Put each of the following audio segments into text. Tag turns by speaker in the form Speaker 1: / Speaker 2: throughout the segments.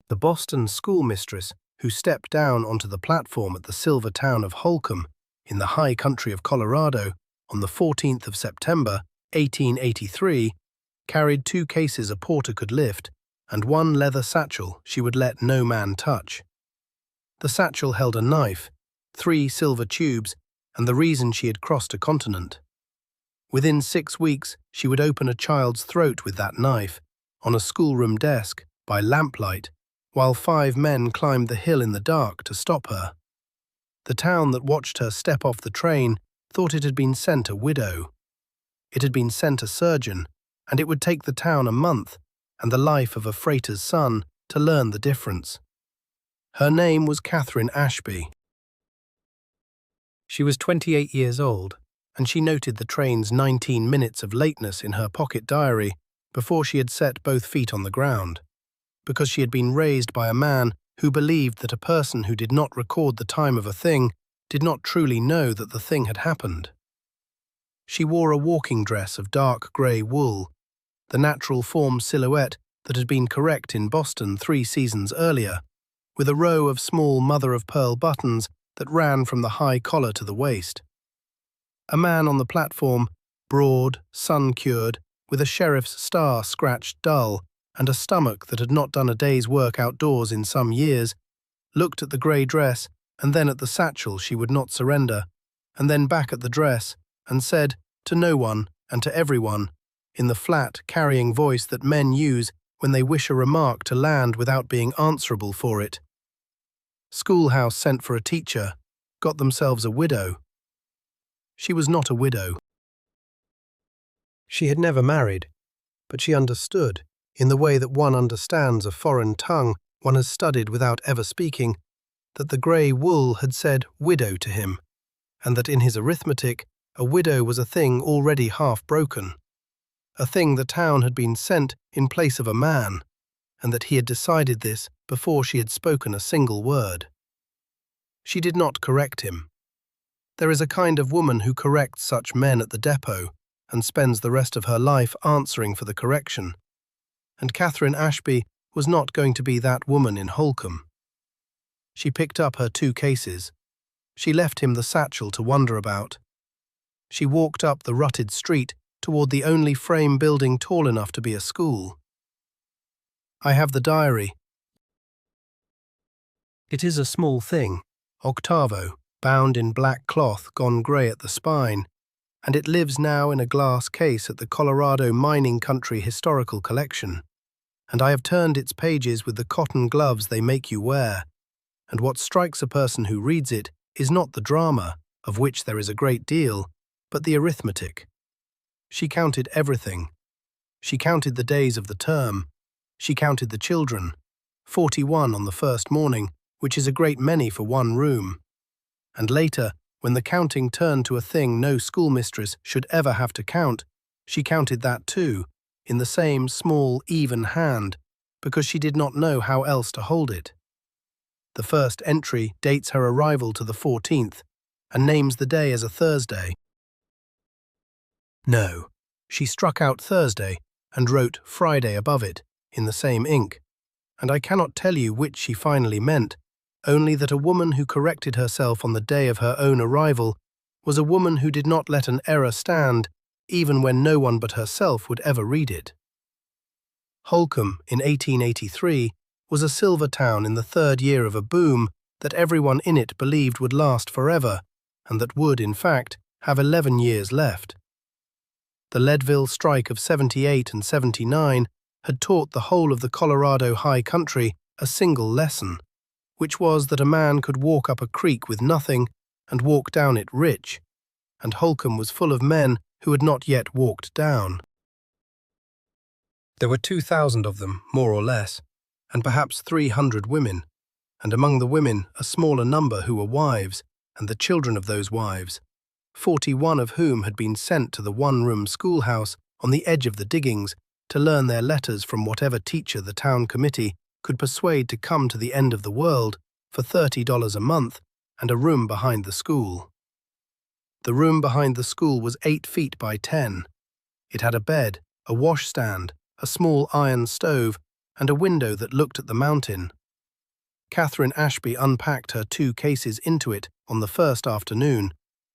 Speaker 1: The Boston schoolmistress who stepped down onto the platform at the silver town of Holcomb in the high country of Colorado on the 14th of September, 1883, carried 2 cases a porter could lift and 1 leather satchel she would let no man touch. The satchel held a knife, 3 silver tubes, and the reason she had crossed a continent. Within 6 weeks, she would open a child's throat with that knife, on a schoolroom desk, by lamplight, while 5 men climbed the hill in the dark to stop her. The town that watched her step off the train thought it had been sent a widow. It had been sent a surgeon, and it would take the town a month and the life of a freighter's son to learn the difference. Her name was Catherine Ashby. She was 28 years old, and she noted the train's 19 minutes of lateness in her pocket diary before she had set both feet on the ground, because she had been raised by a man who believed that a person who did not record the time of a thing did not truly know that the thing had happened. She wore a walking dress of dark grey wool, the natural form silhouette that had been correct in Boston 3 seasons earlier, with a row of small mother-of-pearl buttons that ran from the high collar to the waist. A man on the platform, broad, sun-cured, with a sheriff's star scratched dull and a stomach that had not done a day's work outdoors in some years, looked at the grey dress and then at the satchel she would not surrender, and then back at the dress, and said, to no one and to everyone, in the flat, carrying voice that men use when they wish a remark to land without being answerable for it, "Schoolhouse sent for a teacher, got themselves a widow." She was not a widow. She had never married, but she understood, in the way that one understands a foreign tongue one has studied without ever speaking, that the grey wool had said widow to him, and that in his arithmetic a widow was a thing already half broken, a thing the town had been sent in place of a man, and that he had decided this before she had spoken a single word. She did not correct him. There is a kind of woman who corrects such men at the depot and spends the rest of her life answering for the correction, and Catherine Ashby was not going to be that woman in Holcomb. She picked up her 2 cases. She left him the satchel to wonder about. She walked up the rutted street toward the only frame building tall enough to be a school. I have the diary. It is a small thing, octavo, bound in black cloth gone grey at the spine, and it lives now in a glass case at the Colorado Mining Country Historical Collection, and I have turned its pages with the cotton gloves they make you wear, and what strikes a person who reads it is not the drama, of which there is a great deal, but the arithmetic. She counted everything. She counted the days of the term. She counted the children, 41 on the first morning, which is a great many for one room. And later, when the counting turned to a thing no schoolmistress should ever have to count, she counted that too, in the same small, even hand, because she did not know how else to hold it. The first entry dates her arrival to the 14th, and names the day as a Thursday. No, she struck out Thursday and wrote Friday above it, in the same ink, and I cannot tell you which she finally meant, only that a woman who corrected herself on the day of her own arrival was a woman who did not let an error stand, even when no one but herself would ever read it. Holcomb, in 1883, was a silver town in the 3rd year of a boom that everyone in it believed would last forever, and that would, in fact, have 11 years left. The Leadville strike of 78 and 79 had taught the whole of the Colorado high country a single lesson, which was that a man could walk up a creek with nothing and walk down it rich, and Holcomb was full of men who had not yet walked down. There were 2,000 of them, more or less, and perhaps 300 women, and among the women a smaller number who were wives, and the children of those wives, 41 of whom had been sent to the one-room schoolhouse on the edge of the diggings to learn their letters from whatever teacher the town committee could persuade to come to the end of the world for $30 a month and a room behind the school. The room behind the school was 8 feet by 10. It had a bed, a washstand, a small iron stove, and a window that looked at the mountain. Catherine Ashby unpacked her 2 cases into it on the first afternoon,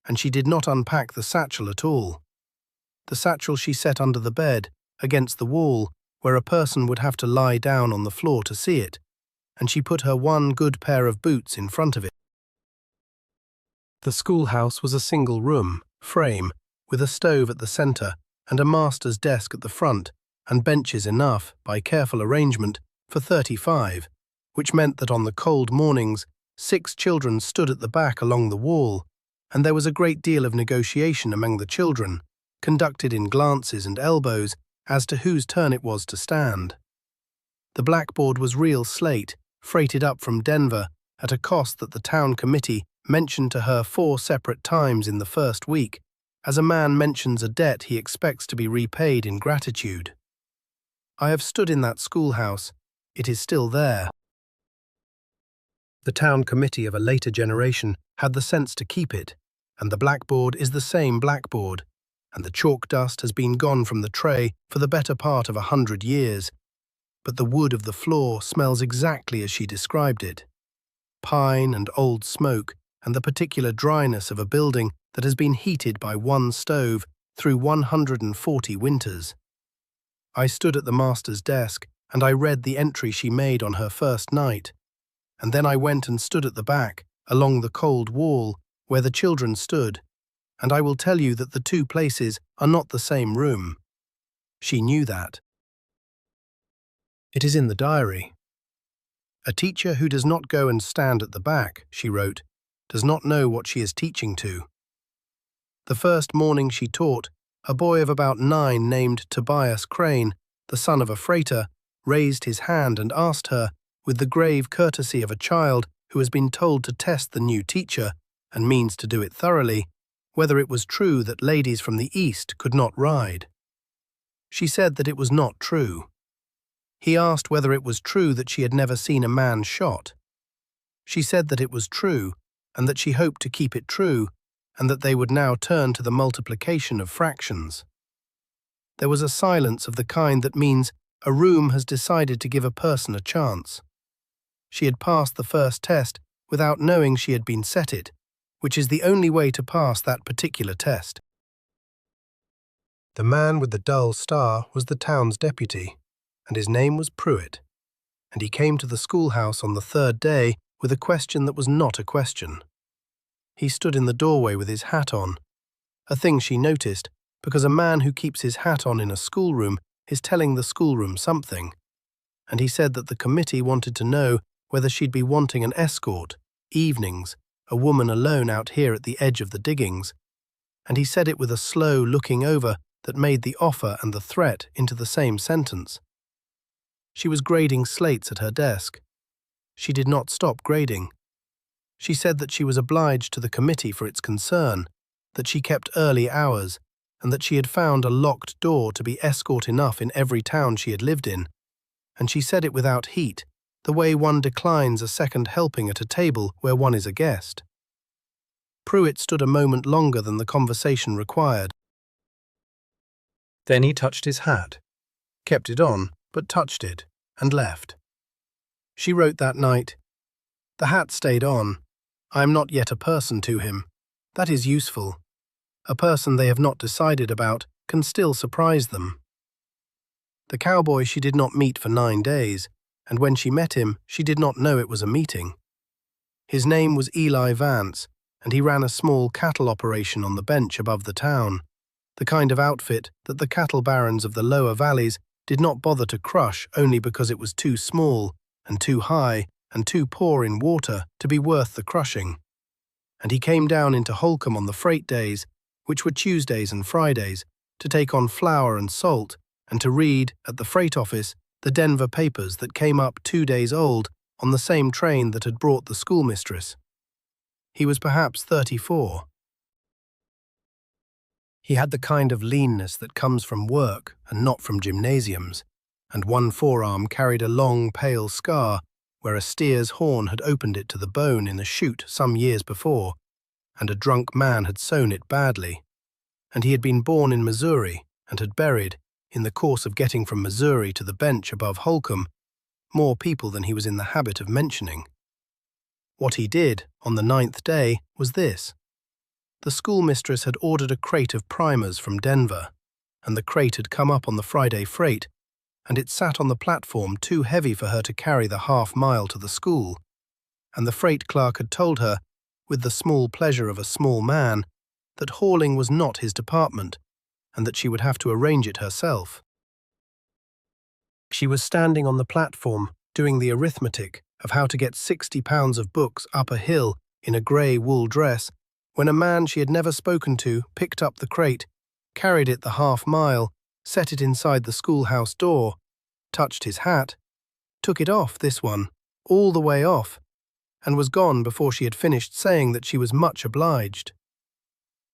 Speaker 1: and she did not unpack the satchel at all. The satchel she set under the bed, against the wall, where a person would have to lie down on the floor to see it, and she put her 1 good pair of boots in front of it. The schoolhouse was a single room, frame, with a stove at the centre and a master's desk at the front, and benches enough, by careful arrangement, for 35, which meant that on the cold mornings 6 children stood at the back along the wall, and there was a great deal of negotiation among the children, conducted in glances and elbows as to whose turn it was to stand. The blackboard was real slate, freighted up from Denver at a cost that the town committee mentioned to her 4 separate times in the first week, as a man mentions a debt he expects to be repaid in gratitude. I have stood in that schoolhouse. It is still there. The town committee of a later generation had the sense to keep it, and the blackboard is the same blackboard, and the chalk dust has been gone from the tray for the better part of 100 years, but the wood of the floor smells exactly as she described it. Pine and old smoke, and the particular dryness of a building that has been heated by 1 stove through 140 winters. I stood at the master's desk, and I read the entry she made on her first night, and then I went and stood at the back, along the cold wall, where the children stood, and I will tell you that the 2 places are not the same room. She knew that. It is in the diary. A teacher who does not go and stand at the back, she wrote, does not know what she is teaching to. The first morning she taught, a boy of about 9 named Tobias Crane, the son of a freighter, raised his hand and asked her, with the grave courtesy of a child who has been told to test the new teacher and means to do it thoroughly, whether it was true that ladies from the East could not ride. She said that it was not true. He asked whether it was true that she had never seen a man shot. She said that it was true, and that she hoped to keep it true, and that they would now turn to the multiplication of fractions. There was a silence of the kind that means a room has decided to give a person a chance. She had passed the first test without knowing she had been set it, which is the only way to pass that particular test. The man with the dull star was the town's deputy, and his name was Pruitt, and he came to the schoolhouse on the 3rd day with a question that was not a question. He stood in the doorway with his hat on, a thing she noticed, because a man who keeps his hat on in a schoolroom is telling the schoolroom something, and he said that the committee wanted to know whether she'd be wanting an escort, evenings, a woman alone out here at the edge of the diggings, and he said it with a slow looking over that made the offer and the threat into the same sentence. She was grading slates at her desk. She did not stop grading. She said that she was obliged to the committee for its concern, that she kept early hours, and that she had found a locked door to be escort enough in every town she had lived in, and she said it without heat, the way one declines a second helping at a table where one is a guest. Pruitt stood a moment longer than the conversation required. Then he touched his hat, kept it on, but touched it, and left. She wrote that night, "The hat stayed on. I am not yet a person to him. That is useful. A person they have not decided about can still surprise them." The cowboy she did not meet for 9 days, and when she met him, she did not know it was a meeting. His name was Eli Vance, and he ran a small cattle operation on the bench above the town, the kind of outfit that the cattle barons of the lower valleys did not bother to crush only because it was too small and too high and too poor in water to be worth the crushing. And he came down into Holcomb on the freight days, which were Tuesdays and Fridays, to take on flour and salt and to read, at the freight office, the Denver papers that came up 2 days old on the same train that had brought the schoolmistress. He was perhaps 34. He had the kind of leanness that comes from work and not from gymnasiums, and one forearm carried a long, pale scar where a steer's horn had opened it to the bone in a chute some years before, and a drunk man had sewn it badly. And he had been born in Missouri and had buried, in the course of getting from Missouri to the bench above Holcomb, more people than he was in the habit of mentioning. What he did on the 9th day was this. The schoolmistress had ordered a crate of primers from Denver, and the crate had come up on the Friday freight, and it sat on the platform too heavy for her to carry the half-mile to the school, and the freight clerk had told her, with the small pleasure of a small man, that hauling was not his department, and that she would have to arrange it herself. She was standing on the platform, doing the arithmetic of how to get 60 pounds of books up a hill in a grey wool dress, when a man she had never spoken to picked up the crate, carried it the half-mile, set it inside the schoolhouse door, touched his hat, took it off, this one, all the way off, and was gone before she had finished saying that she was much obliged.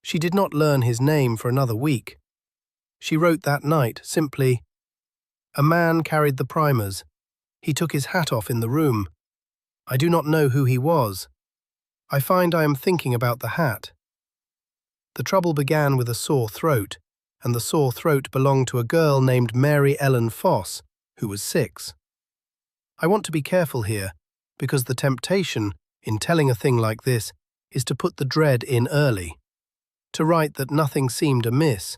Speaker 1: She did not learn his name for another week. She wrote that night simply, "A man carried the primers. He took his hat off in the room. I do not know who he was. I find I am thinking about the hat." The trouble began with a sore throat, and the sore throat belonged to a girl named Mary Ellen Foss, who was 6. I want to be careful here, because the temptation, in telling a thing like this, is to put the dread in early, to write that nothing seemed amiss,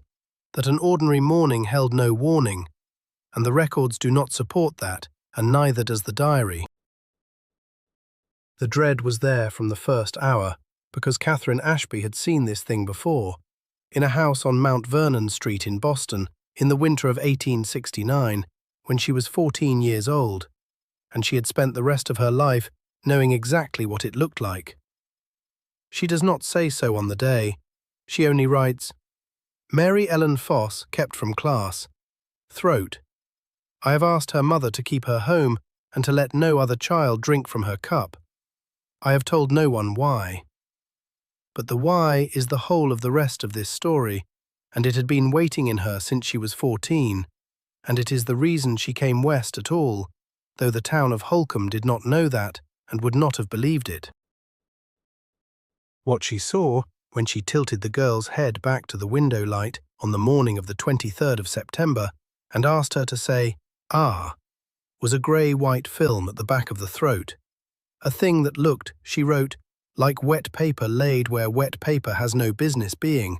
Speaker 1: that an ordinary morning held no warning, and the records do not support that, and neither does the diary. The dread was there from the first hour, because Catherine Ashby had seen this thing before, in a house on Mount Vernon Street in Boston, in the winter of 1869, when she was 14 years old, and she had spent the rest of her life knowing exactly what it looked like. She does not say so on the day. She only writes, "Mary Ellen Foss kept from class. Throat. I have asked her mother to keep her home and to let no other child drink from her cup. I have told no one why." But the why is the whole of the rest of this story, and it had been waiting in her since she was 14, and it is the reason she came west at all, though the town of Holcombe did not know that and would not have believed it. What she saw, when she tilted the girl's head back to the window light on the morning of the 23rd of September and asked her to say, "Ah," was a grey-white film at the back of the throat, a thing that looked, she wrote, like wet paper laid where wet paper has no business being,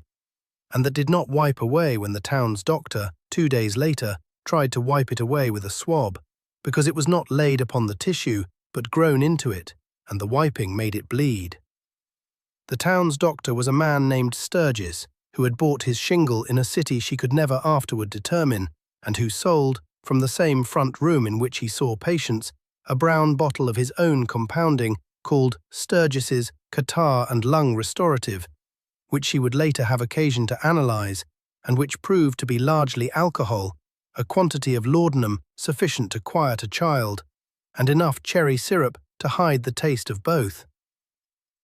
Speaker 1: and that did not wipe away when the town's doctor, 2 days later, tried to wipe it away with a swab, because it was not laid upon the tissue, but grown into it, and the wiping made it bleed. The town's doctor was a man named Sturgis, who had bought his shingle in a city she could never afterward determine, and who sold, from the same front room in which he saw patients, a brown bottle of his own compounding called Sturgis's Catarrh and Lung Restorative, which she would later have occasion to analyse, and which proved to be largely alcohol, a quantity of laudanum sufficient to quiet a child, and enough cherry syrup to hide the taste of both.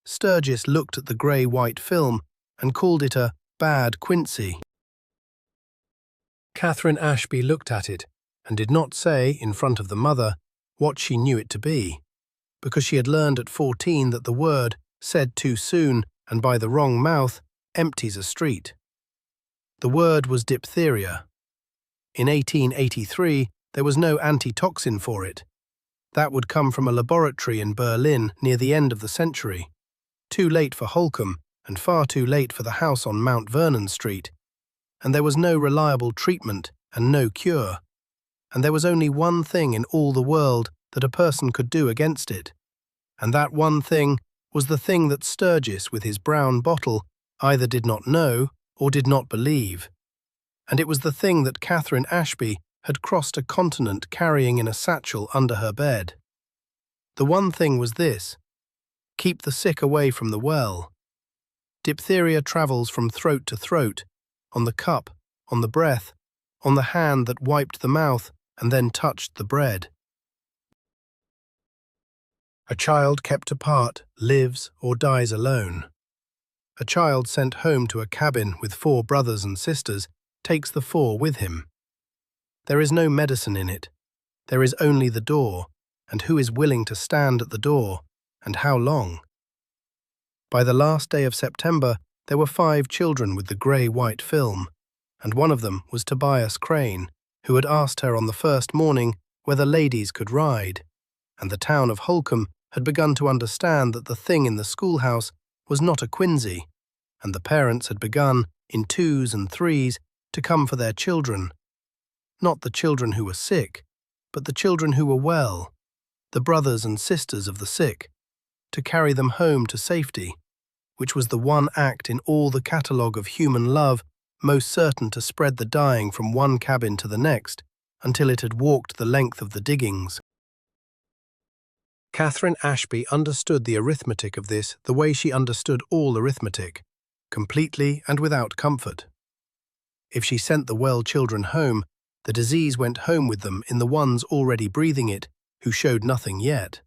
Speaker 1: Sturgis looked at the grey-white film and called it a bad Quincy. Catherine Ashby looked at it and did not say, in front of the mother, what she knew it to be, because she had learned at 14 that the word, said too soon and by the wrong mouth, empties a street. The word was diphtheria. In 1883, there was no antitoxin for it. That would come from a laboratory in Berlin near the end of the century. Too late for Holcombe, and far too late for the house on Mount Vernon Street. And there was no reliable treatment and no cure. And there was only one thing in all the world that a person could do against it. And that one thing was the thing that Sturgis, with his brown bottle, either did not know or did not believe. And it was the thing that Catherine Ashby had crossed a continent carrying in a satchel under her bed. The one thing was this: keep the sick away from the well. Diphtheria travels from throat to throat, on the cup, on the breath, on the hand that wiped the mouth and then touched the bread. A child kept apart lives or dies alone. A child sent home to a cabin with 4 brothers and sisters takes the 4 with him. There is no medicine in it. There is only the door, and who is willing to stand at the door, and how long? By the last day of September, there were 5 children with the grey-white film, and one of them was Tobias Crane, who had asked her on the first morning whether ladies could ride, and the town of Holcombe had begun to understand that the thing in the schoolhouse was not a quinsy, and the parents had begun, in twos and threes, to come for their children. Not the children who were sick, but the children who were well, the brothers and sisters of the sick, to carry them home to safety, which was the one act in all the catalogue of human love most certain to spread the dying from one cabin to the next until it had walked the length of the diggings. Catherine Ashby understood the arithmetic of this the way she understood all arithmetic, completely and without comfort. If she sent the well children home, the disease went home with them in the ones already breathing it, who showed nothing yet.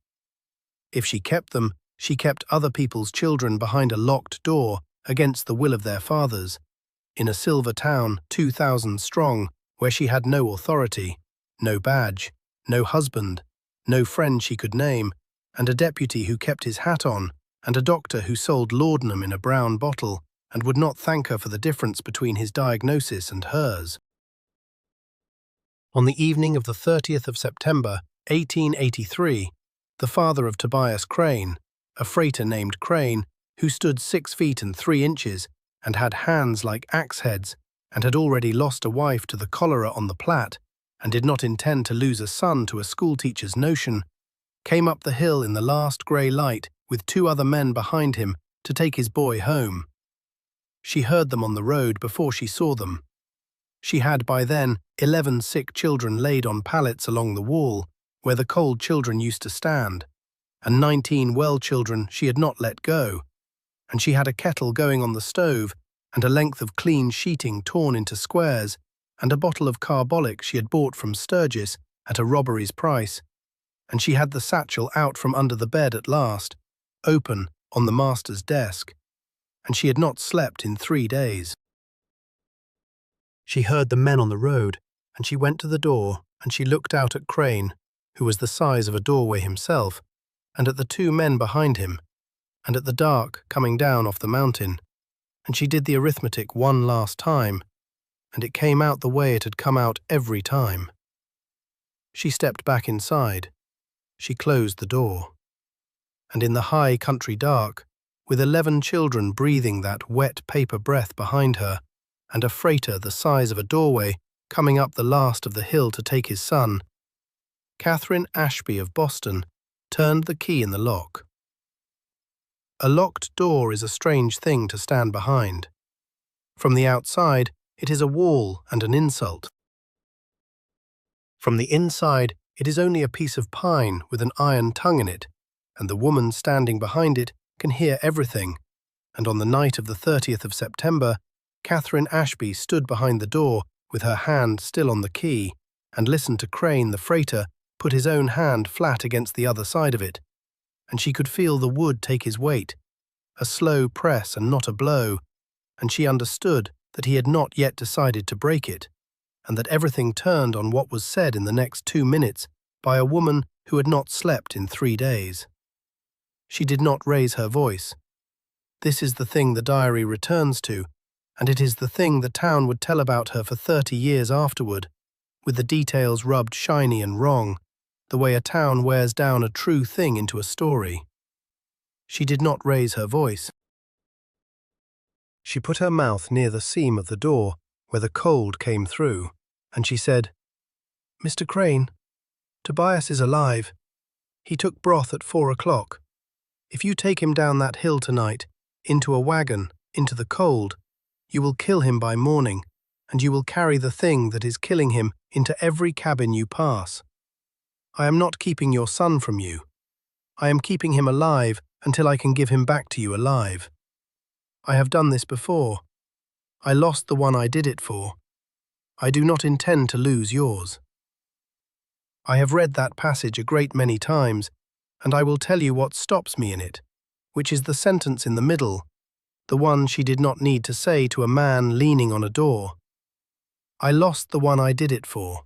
Speaker 1: If she kept them, she kept other people's children behind a locked door against the will of their fathers, in a silver town 2,000 strong, where she had no authority, no badge, no husband, no friend she could name, and a deputy who kept his hat on, and a doctor who sold laudanum in a brown bottle and would not thank her for the difference between his diagnosis and hers. On the evening of the 30th of September, 1883, the father of Tobias Crane, a freighter named Crane, who stood 6 feet and 3 inches and had hands like axe heads, and had already lost a wife to the cholera on the Platte, and did not intend to lose a son to a schoolteacher's notion, came up the hill in the last grey light with 2 other men behind him to take his boy home. She heard them on the road before she saw them. She had by then 11 sick children laid on pallets along the wall, where the cold children used to stand, and 19 well children she had not let go, and she had a kettle going on the stove, and a length of clean sheeting torn into squares, and a bottle of carbolic she had bought from Sturgis at a robbery's price, and she had the satchel out from under the bed at last, open on the master's desk, and she had not slept in 3 days. She heard the men on the road, and she went to the door, and she looked out at Crane, who was the size of a doorway himself, and at the 2 men behind him, and at the dark coming down off the mountain, and she did the arithmetic one last time, and it came out the way it had come out every time. She stepped back inside. She closed the door. And in the high country dark, with 11 children breathing that wet paper breath behind her, and a freighter the size of a doorway coming up the last of the hill to take his son, Catherine Ashby of Boston turned the key in the lock. A locked door is a strange thing to stand behind. From the outside, it is a wall and an insult. From the inside, it is only a piece of pine with an iron tongue in it, and the woman standing behind it can hear everything, and on the night of the 30th of September, Catherine Ashby stood behind the door with her hand still on the key, and listened to Crane the freighter put his own hand flat against the other side of it, and she could feel the wood take his weight, a slow press and not a blow, and she understood that he had not yet decided to break it, and that everything turned on what was said in the next 2 minutes by a woman who had not slept in 3 days. She did not raise her voice. This is the thing the diary returns to, and it is the thing the town would tell about her for 30 years afterward, with the details rubbed shiny and wrong, the way a town wears down a true thing into a story. She did not raise her voice. She put her mouth near the seam of the door, where the cold came through, and she said, "Mr. Crane, Tobias is alive. He took broth at 4 o'clock. If you take him down that hill tonight, into a wagon, into the cold, you will kill him by morning, and you will carry the thing that is killing him into every cabin you pass. I am not keeping your son from you. I am keeping him alive until I can give him back to you alive. I have done this before. I lost the one I did it for. I do not intend to lose yours. I have read that passage a great many times, and I will tell you what stops me in it, which is the sentence in the middle, the one she did not need to say to a man leaning on a door. I lost the one I did it for,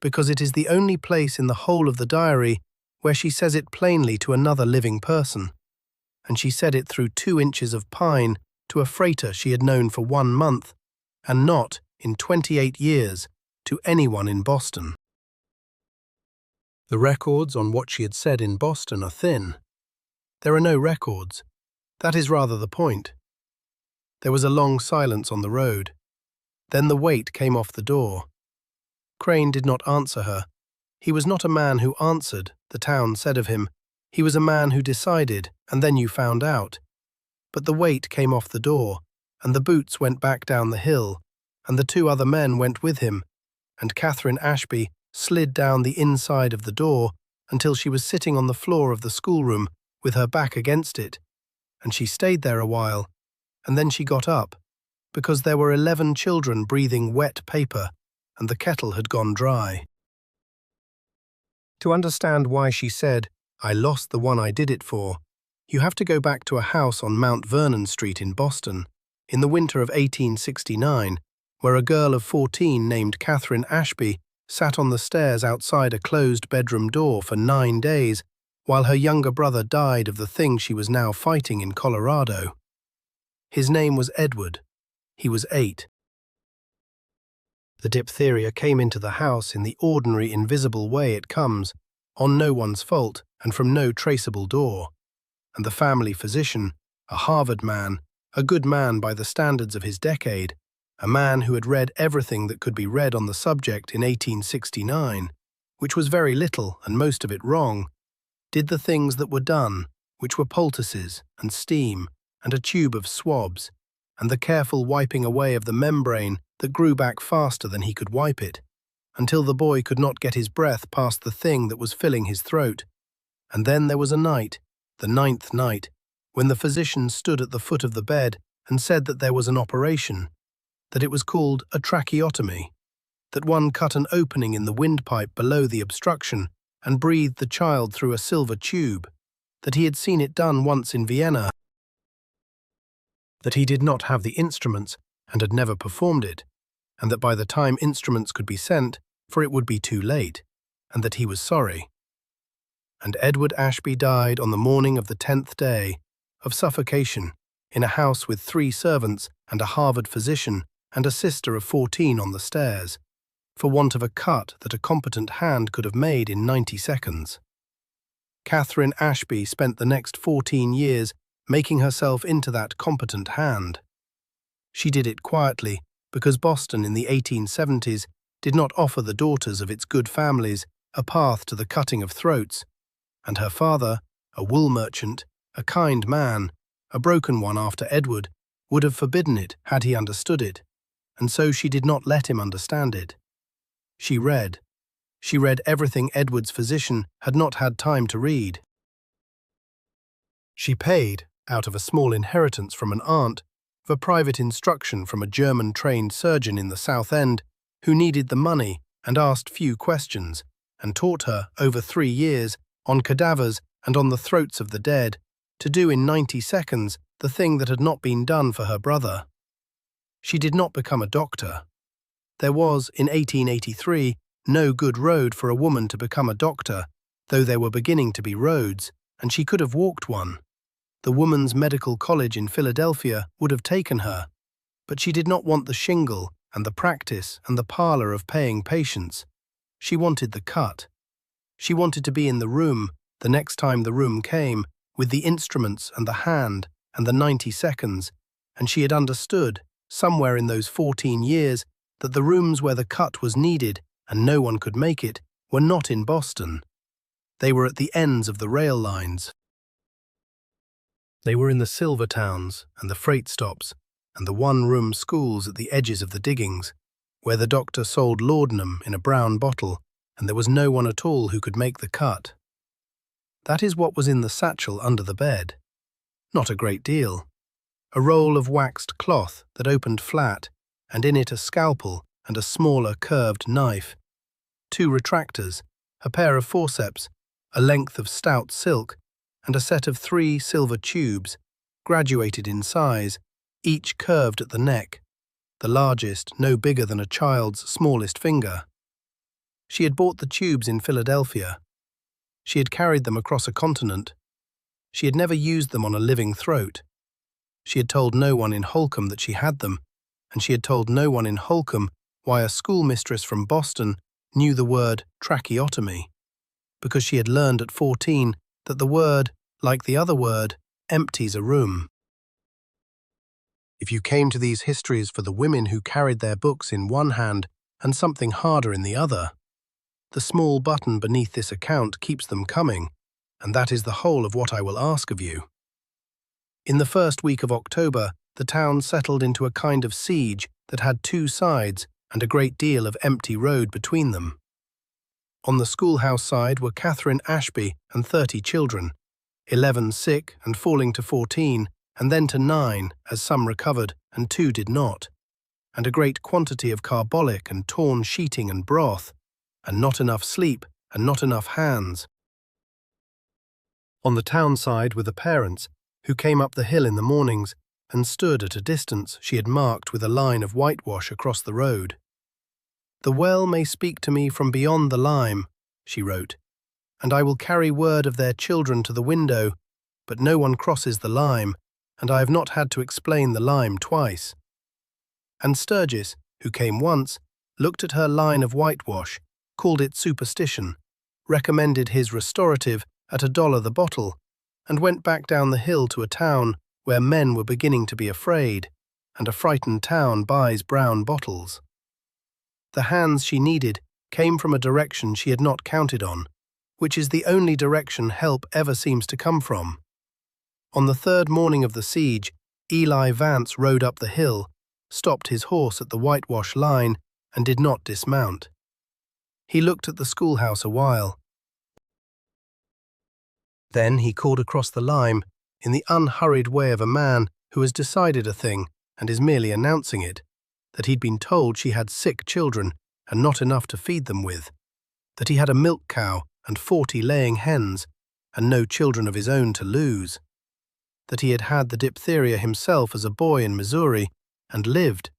Speaker 1: because it is the only place in the whole of the diary where she says it plainly to another living person, and she said it through 2 inches of pine to a freighter she had known for 1 month, and not, in 28 years, to anyone in Boston. The records on what she had said in Boston are thin. There are no records. That is rather the point. There was a long silence on the road. Then the weight came off the door. Crane did not answer her. He was not a man who answered, the town said of him. He was a man who decided, and then you found out. But the weight came off the door, and the boots went back down the hill, and the two other men went with him, and Catherine Ashby slid down the inside of the door until she was sitting on the floor of the schoolroom with her back against it, and she stayed there a while, and then she got up, because there were 11 children breathing wet paper, and the kettle had gone dry. To understand why she said, "I lost the one I did it for," you have to go back to a house on Mount Vernon Street in Boston, in the winter of 1869, where a girl of 14 named Catherine Ashby sat on the stairs outside a closed bedroom door for 9 days, while her younger brother died of the thing she was now fighting in Colorado. His name was Edward. He was 8. The diphtheria came into the house in the ordinary invisible way it comes, on no one's fault and from no traceable door, and the family physician, a Harvard man, a good man by the standards of his decade, a man who had read everything that could be read on the subject in 1869, which was very little and most of it wrong, did the things that were done, which were poultices and steam and a tube of swabs, and the careful wiping away of the membrane that grew back faster than he could wipe it, until the boy could not get his breath past the thing that was filling his throat. And then there was a night, the 9th night, when the physician stood at the foot of the bed and said that there was an operation, that it was called a tracheotomy, that one cut an opening in the windpipe below the obstruction and breathed the child through a silver tube, that he had seen it done once in Vienna, that he did not have the instruments and had never performed it, and that by the time instruments could be sent, for it would be too late, and that he was sorry. And Edward Ashby died on the morning of the 10th day, of suffocation, in a house with 3 servants and a Harvard physician and a sister of 14 on the stairs, for want of a cut that a competent hand could have made in 90 seconds. Catherine Ashby spent the next 14 years making herself into that competent hand. She did it quietly because Boston in the 1870s did not offer the daughters of its good families a path to the cutting of throats, and her father, a wool merchant, a kind man, a broken one after Edward, would have forbidden it had he understood it, and so she did not let him understand it. She read. She read everything Edward's physician had not had time to read. She paid, out of a small inheritance from an aunt, for private instruction from a German-trained surgeon in the South End who needed the money and asked few questions, and taught her, over 3 years, on cadavers and on the throats of the dead, to do in 90 seconds the thing that had not been done for her brother. She did not become a doctor. There was, in 1883, no good road for a woman to become a doctor, though there were beginning to be roads, and she could have walked one. The Woman's Medical College in Philadelphia would have taken her, but she did not want the shingle and the practice and the parlor of paying patients. She wanted the cut. She wanted to be in the room, the next time the room came, with the instruments and the hand and the 90 seconds, and she had understood, somewhere in those 14 years, that the rooms where the cut was needed and no one could make it were not in Boston. They were at the ends of the rail lines. They were in the silver towns and the freight stops and the one-room schools at the edges of the diggings, where the doctor sold laudanum in a brown bottle and there was no one at all who could make the cut. That is what was in the satchel under the bed. Not a great deal. A roll of waxed cloth that opened flat, and in it a scalpel and a smaller curved knife, 2 retractors, a pair of forceps, a length of stout silk, and a set of 3 silver tubes, graduated in size, each curved at the neck, the largest no bigger than a child's smallest finger. She had bought the tubes in Philadelphia. She had carried them across a continent. She had never used them on a living throat. She had told no one in Holcomb that she had them, and she had told no one in Holcomb why a schoolmistress from Boston knew the word tracheotomy. because she had learned at 14 that the word, like the other word, empties a room. If you came to these histories for the women who carried their books in one hand and something harder in the other, the small button beneath this account keeps them coming, and that is the whole of what I will ask of you. In the first week of October, the town settled into a kind of siege that had two sides and a great deal of empty road between them. On the schoolhouse side were Catherine Ashby and 30 children, 11 sick and falling to 14, and then to 9, as some recovered and 2 did not, and a great quantity of carbolic and torn sheeting and broth, and not enough sleep and not enough hands. On the town side were the parents, who came up the hill in the mornings and stood at a distance she had marked with a line of whitewash across the road. "The well may speak to me from beyond the lime," she wrote, "and I will carry word of their children to the window, but no one crosses the lime, and I have not had to explain the lime twice." And Sturgis, who came once, looked at her line of whitewash, called it superstition, recommended his restorative at $1 the bottle, and went back down the hill to a town where men were beginning to be afraid, and a frightened town buys brown bottles. The hands she needed came from a direction she had not counted on, which is the only direction help ever seems to come from. On the third morning of the siege, Eli Vance rode up the hill, stopped his horse at the whitewash line, and did not dismount. He looked at the schoolhouse a while. Then he called across the lime, in the unhurried way of a man who has decided a thing and is merely announcing it, that he'd been told she had sick children and not enough to feed them with, that he had a milk cow and 40 laying hens and no children of his own to lose, that he had had the diphtheria himself as a boy in Missouri and lived,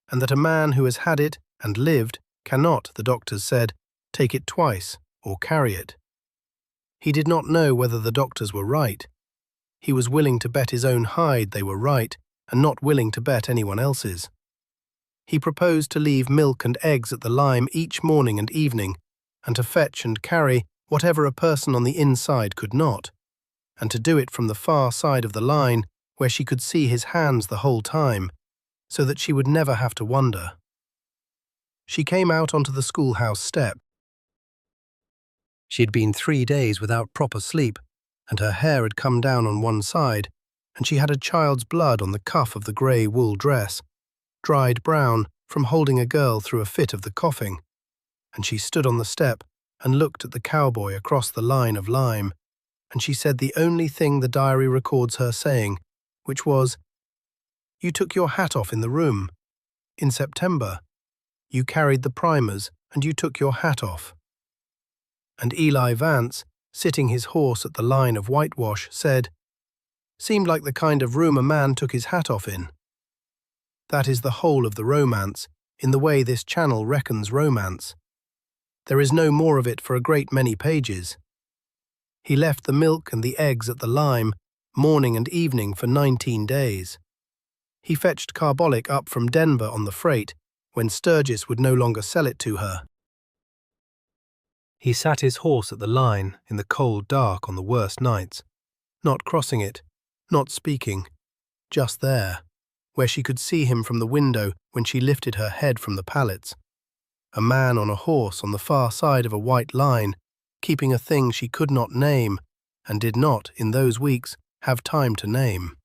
Speaker 1: and that a man who has had it and lived cannot, the doctors said, take it twice or carry it. He did not know whether the doctors were right. He was willing to bet his own hide they were right and not willing to bet anyone else's. He proposed to leave milk and eggs at the lime each morning and evening, and to fetch and carry whatever a person on the inside could not, and to do it from the far side of the line where she could see his hands the whole time, so that she would never have to wonder. She came out onto the schoolhouse step. She had been 3 days without proper sleep, and her hair had come down on one side, and she had a child's blood on the cuff of the grey wool dress, dried brown from holding a girl through a fit of the coughing, and she stood on the step and looked at the cowboy across the line of lime, and she said the only thing the diary records her saying, which was, "You took your hat off in the room. In September. You carried the primers, and you took your hat off." And Eli Vance, sitting his horse at the line of whitewash, said, "Seemed like the kind of room a man took his hat off in." That is the whole of the romance, in the way this channel reckons romance. There is no more of it for a great many pages. He left the milk and the eggs at the lime, morning and evening for 19 days. He fetched carbolic up from Denver on the freight, when Sturgis would no longer sell it to her. He sat his horse at the line in the cold dark on the worst nights, not crossing it, not speaking, just there, where she could see him from the window when she lifted her head from the pallets. A man on a horse on the far side of a white line, keeping a thing she could not name, and did not, in those weeks, have time to name.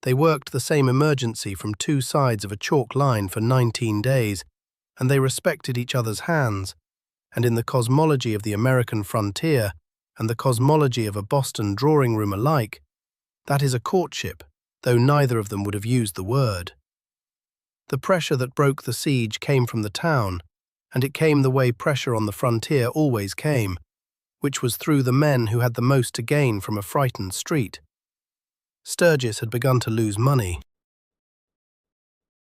Speaker 1: They worked the same emergency from 2 sides of a chalk line for 19 days, and they respected each other's hands, and in the cosmology of the American frontier and the cosmology of a Boston drawing-room alike, that is a courtship, though neither of them would have used the word. The pressure that broke the siege came from the town, and it came the way pressure on the frontier always came, which was through the men who had the most to gain from a frightened street. Sturgis had begun to lose money.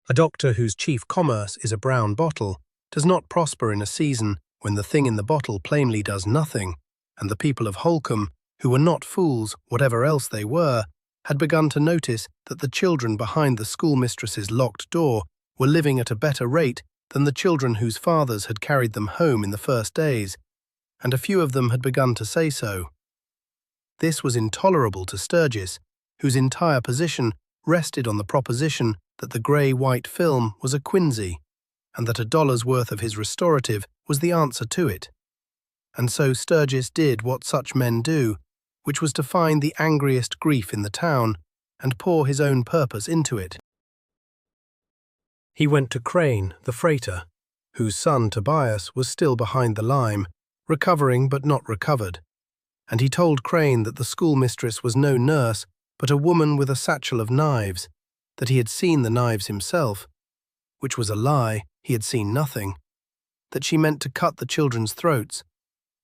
Speaker 1: A doctor whose chief commerce is a brown bottle does not prosper in a season when the thing in the bottle plainly does nothing, and the people of Holcombe, who were not fools, whatever else they were, had begun to notice that the children behind the schoolmistress's locked door were living at a better rate than the children whose fathers had carried them home in the first days, and a few of them had begun to say so. This was intolerable to Sturgis, whose entire position rested on the proposition that the grey-white film was a quinsy, and that $1 worth of his restorative was the answer to it. And so Sturgis did what such men do, which was to find the angriest grief in the town and pour his own purpose into it. He went to Crane, the freighter, whose son Tobias was still behind the lime, recovering but not recovered, and he told Crane that the schoolmistress was no nurse but a woman with a satchel of knives, that he had seen the knives himself, which was a lie, he had seen nothing, that she meant to cut the children's throats,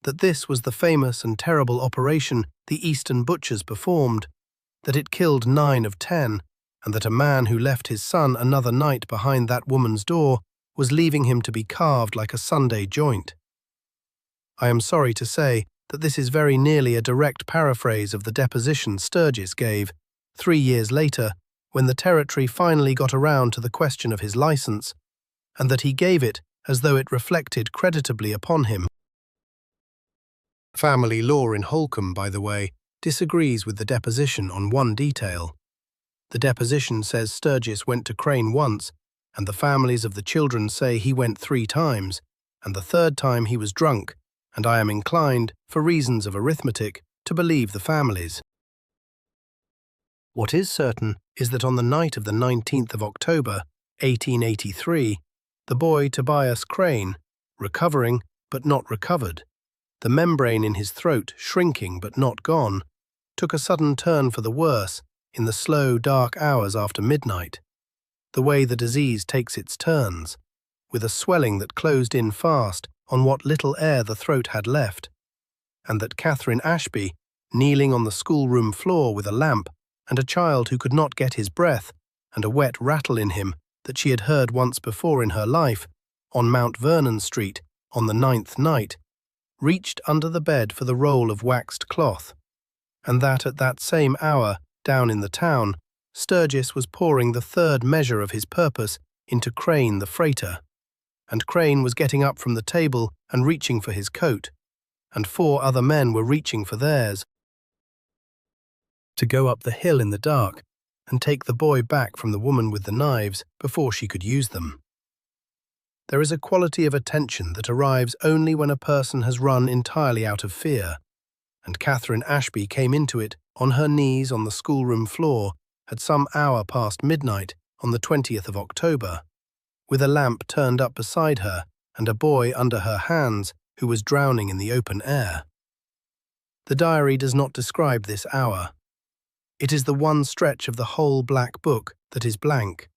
Speaker 1: that this was the famous and terrible operation the Eastern butchers performed, that it killed 9 of 10, and that a man who left his son another night behind that woman's door was leaving him to be carved like a Sunday joint. I am sorry to say that this is very nearly a direct paraphrase of the deposition Sturgis gave 3 years later, when the Territory finally got around to the question of his license, and that he gave it as though it reflected creditably upon him. Family law in Holcombe, by the way, disagrees with the deposition on one detail. The deposition says Sturgis went to Crane once, and the families of the children say he went 3 times, and the 3rd time he was drunk, and I am inclined, for reasons of arithmetic, to believe the families. What is certain is that on the night of the 19th of October, 1883, the boy Tobias Crane, recovering but not recovered, the membrane in his throat shrinking but not gone, took a sudden turn for the worse in the slow, dark hours after midnight, the way the disease takes its turns, with a swelling that closed in fast on what little air the throat had left, and that Catherine Ashby, kneeling on the schoolroom floor with a lamp and a child who could not get his breath and a wet rattle in him that she had heard once before in her life, on Mount Vernon Street on the 9th night, reached under the bed for the roll of waxed cloth, and that at that same hour, down in the town, Sturgis was pouring the 3rd measure of his purpose into Crane the freighter, and Crane was getting up from the table and reaching for his coat, and 4 other men were reaching for theirs, to go up the hill in the dark and take the boy back from the woman with the knives before she could use them. There is a quality of attention that arrives only when a person has run entirely out of fear, and Catherine Ashby came into it on her knees on the schoolroom floor at some hour past midnight on the 20th of October, with a lamp turned up beside her and a boy under her hands who was drowning in the open air. The diary does not describe this hour. It is the one stretch of the whole black book that is blank.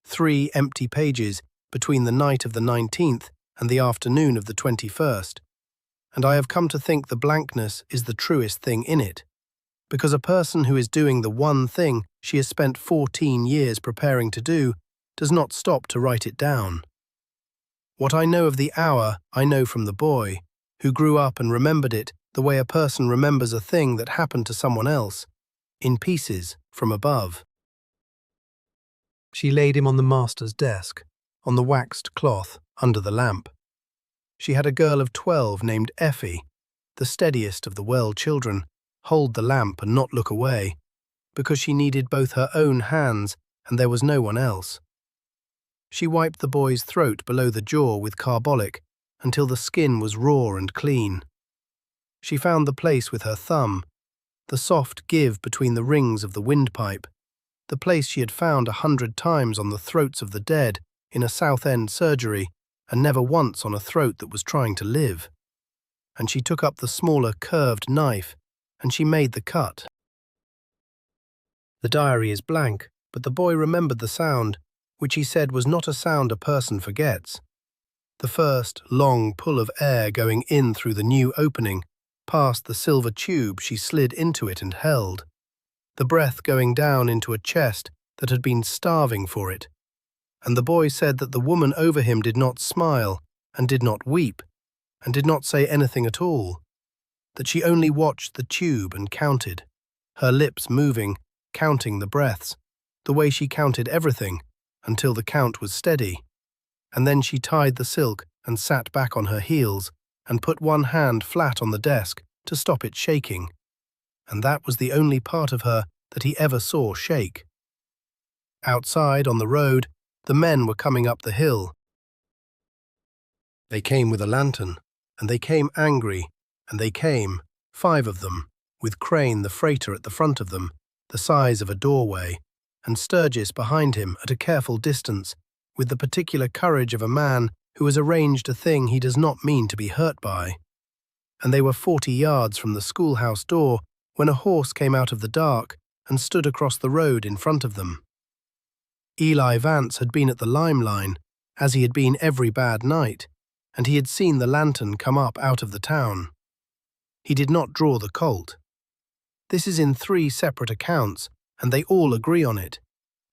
Speaker 1: 3 empty pages between the night of the 19th and the afternoon of the 21st, and I have come to think the blankness is the truest thing in it, because a person who is doing the one thing she has spent 14 years preparing to do does not stop to write it down. What I know of the hour I know from the boy, who grew up and remembered it the way a person remembers a thing that happened to someone else, in pieces from above. She laid him on the master's desk, on the waxed cloth under the lamp. She had a girl of 12 named Effie, the steadiest of the well children, hold the lamp and not look away, because she needed both her own hands and there was no one else. She wiped the boy's throat below the jaw with carbolic until the skin was raw and clean. She found the place with her thumb, the soft give between the rings of the windpipe, the place she had found 100 times on the throats of the dead in a South End surgery and never once on a throat that was trying to live. And she took up the smaller curved knife and she made the cut. The diary is blank, but the boy remembered the sound, which he said was not a sound a person forgets. The first long pull of air going in through the new opening, past the silver tube she slid into it and held, the breath going down into a chest that had been starving for it, and the boy said that the woman over him did not smile and did not weep and did not say anything at all, that she only watched the tube and counted, her lips moving, counting the breaths, the way she counted everything, until the count was steady, and then she tied the silk and sat back on her heels, and put one hand flat on the desk to stop it shaking, and that was the only part of her that he ever saw shake. Outside, on the road, the men were coming up the hill. They came with a lantern, and they came angry, and they came, 5 of them, with Crane the freighter at the front of them, the size of a doorway, and Sturgis behind him at a careful distance, with the particular courage of a man who has arranged a thing he does not mean to be hurt by. And they were 40 yards from the schoolhouse door when a horse came out of the dark and stood across the road in front of them. Eli Vance had been at the lime line, as he had been every bad night, and he had seen the lantern come up out of the town. He did not draw the colt. This is in 3 separate accounts, and they all agree on it,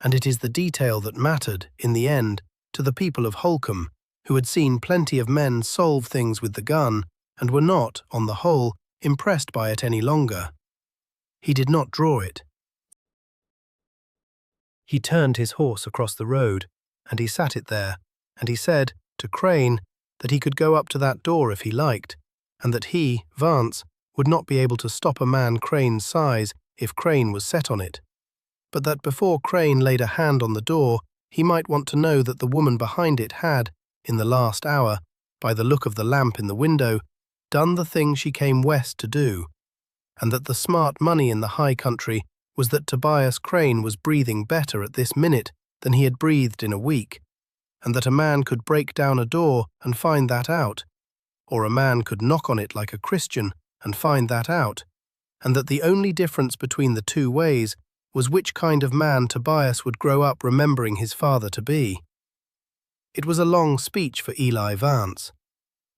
Speaker 1: and it is the detail that mattered, in the end, to the people of Holcombe, who had seen plenty of men solve things with the gun, and were not, on the whole, impressed by it any longer. He did not draw it. He turned his horse across the road, and he sat it there, and he said, to Crane, that he could go up to that door if he liked, and that he, Vance, would not be able to stop a man Crane's size if Crane was set on it, but that before Crane laid a hand on the door, he might want to know that the woman behind it had, in the last hour, by the look of the lamp in the window, done the thing she came west to do, and that the smart money in the high country was that Tobias Crane was breathing better at this minute than he had breathed in a week, and that a man could break down a door and find that out, or a man could knock on it like a Christian and find that out, and that the only difference between the 2 ways was which kind of man Tobias would grow up remembering his father to be. It was a long speech for Eli Vance.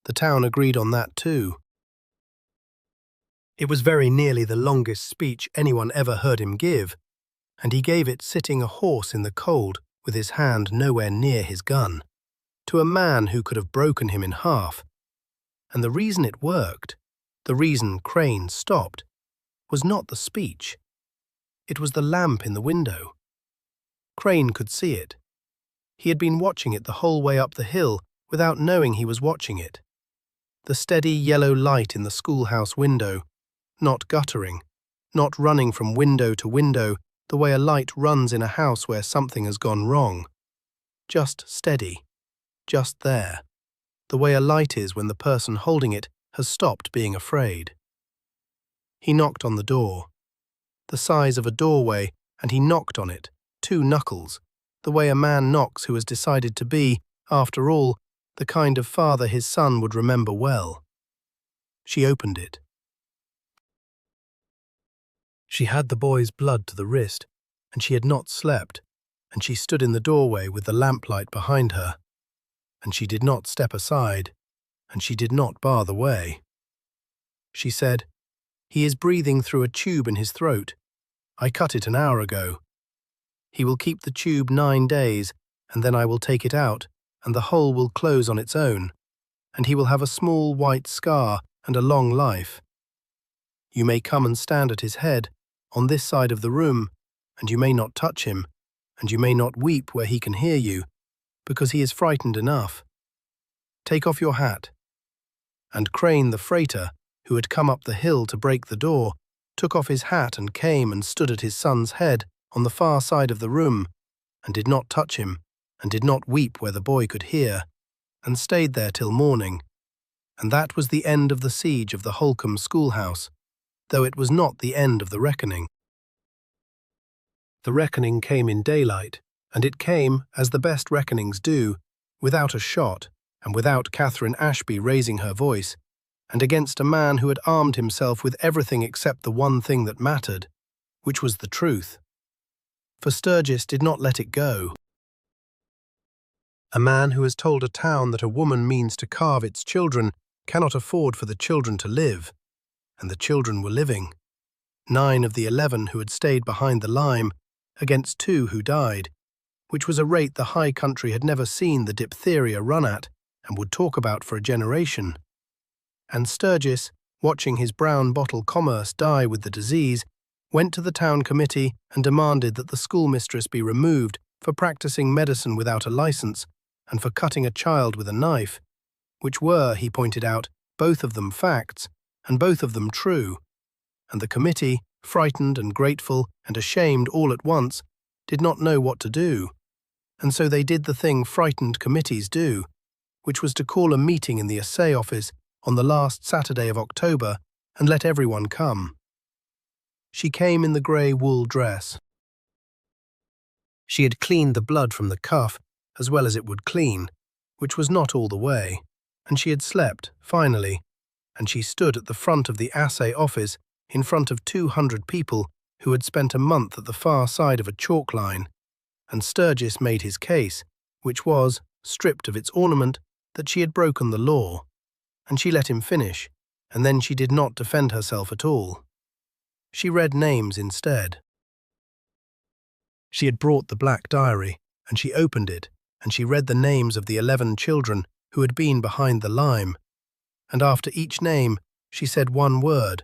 Speaker 1: The town agreed on that too. It was very nearly the longest speech anyone ever heard him give, and he gave it sitting a horse in the cold with his hand nowhere near his gun, to a man who could have broken him in half. And the reason it worked, the reason Crane stopped, was not the speech. It was the lamp in the window. Crane could see it. He had been watching it the whole way up the hill without knowing he was watching it. The steady yellow light in the schoolhouse window, not guttering, not running from window to window the way a light runs in a house where something has gone wrong. Just steady, just there, the way a light is when the person holding it has stopped being afraid. He knocked on the door, the size of a doorway, and he knocked on it, 2 knuckles, the way a man knocks who has decided to be, after all, the kind of father his son would remember well. She opened it. She had the boy's blood to the wrist, and she had not slept, and she stood in the doorway with the lamplight behind her, and she did not step aside, and she did not bar the way. She said, "He is breathing through a tube in his throat. I cut it an hour ago. He will keep the tube 9 days, and then I will take it out, and the hole will close on its own, and he will have a small white scar and a long life. You may come and stand at his head, on this side of the room, and you may not touch him, and you may not weep where he can hear you, because he is frightened enough. Take off your hat." And Crane the freighter, who had come up the hill to break the door, took off his hat and came and stood at his son's head on the far side of the room, and did not touch him, and did not weep where the boy could hear, and stayed there till morning. And that was the end of the siege of the Holcombe schoolhouse, though it was not the end of the reckoning. The reckoning came in daylight, and it came, as the best reckonings do, without a shot, and without Catherine Ashby raising her voice, and against a man who had armed himself with everything except the one thing that mattered, which was the truth. For Sturgis did not let it go. A man who has told a town that a woman means to carve its children cannot afford for the children to live, and the children were living. 9 of the 11 who had stayed behind the lime, against 2 who died, which was a rate the high country had never seen the diphtheria run at, and would talk about for a generation. And Sturgis, watching his brown bottle commerce die with the disease, went to the town committee and demanded that the schoolmistress be removed for practicing medicine without a license and for cutting a child with a knife, which were, he pointed out, both of them facts, and both of them true, and the committee, frightened and grateful and ashamed all at once, did not know what to do, and so they did the thing frightened committees do, which was to call a meeting in the assay office on the last Saturday of October and let everyone come. She came in the grey wool dress. She had cleaned the blood from the cuff as well as it would clean, which was not all the way, and she had slept, finally, and she stood at the front of the assay office in front of 200 people who had spent a month at the far side of a chalk line, and Sturgis made his case, which was, stripped of its ornament, that she had broken the law, and she let him finish, and then she did not defend herself at all. She read names instead. She had brought the black diary, and she opened it, and she read the names of the 11 children who had been behind the lime, and after each name she said one word,